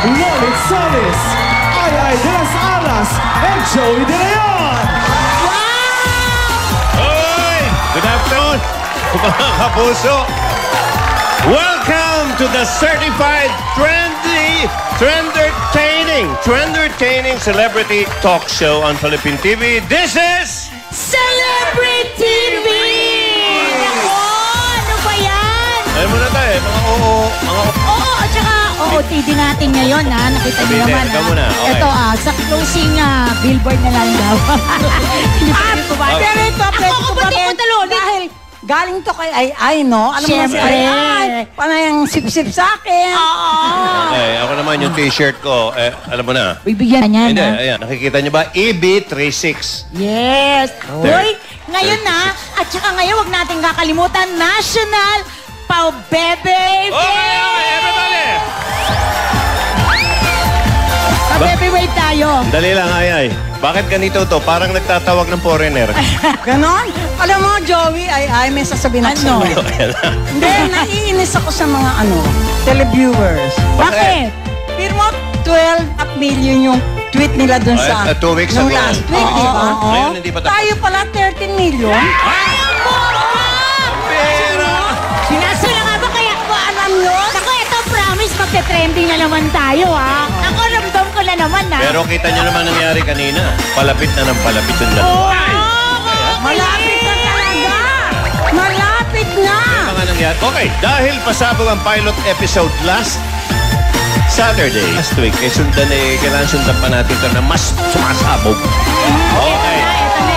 Lolit Solis, Ay de las Alas, and Joey De Leon. Hoy! Good afternoon, mga kapuso. Welcome to the certified trendertaining celebrity talk show on Philippine TV. This is... Celebrity TV! Nako, ano ba yan? Alam mo na tayo, mga Oo, at saka OOTD natin ngayon, ha? Nakita niyo naman, ikaw ha? muna, okay. Ito, sa closing billboard na lang daw. Hindi pa rin kumain. Pero ito, pwede ko pa rin. Dahil galing to kay Ay, no? Alam mo si Siyempre. Ay, panayang sip-sip sa akin. Okay, ako naman yung t-shirt ko. Alam mo na. Bibigyan niya, Hindi, ha? ayan. Nakikita niyo ba? EB36. Yes! Hoy, ngayon na, at saka ngayon, huwag natin kakalimutan, National Pau-Bebe Okay, everybody! Pa-Bebe tayo. Dali lang, ay. Bakit ganito to? Parang nagtatawag ng foreigner. Ganon? Alam mo, Joey, may sasabihin ako Ano? sa'yo. Hindi, naiinis ako sa mga televiewers. Bakit? Pero mo, 12 million yung tweet nila dun sa... 2 weeks nung ago. last week, di ba? Ngayon, hindi pa tapos. Tayo pala 13 million. Pera! Sinaso na nga ba kaya? Alam nyo? Ako, ito, promise, magte-trending na naman tayo, ha? Ako, ramdam ko na naman, ha? Pero kita niyo naman nangyari kanina. Palapit na ng palapit yung dalawa. Malapit na talaga! Malapit na! May mga nangyari. Okay, dahil pasabog ang pilot episode last Saturday, last week, kailangan sundan pa natin ito na mas sumasabog. Okay.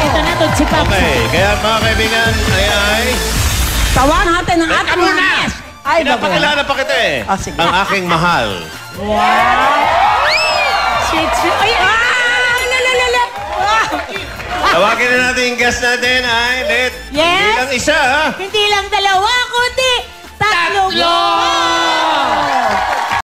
Ito na, Tutsi Paps. Okay, kaya mga kaibigan, ay... Tawagan natin ang ating Ano mga na? guest. Ay, Pinapakilala pa kita eh. Ah, sige. Ang aking mahal. Sweet, sweet. Ay, lalala. Tawagin na natin yung guest natin, ay, Let. Yes? Hindi lang isa, ha? Hindi lang dalawa.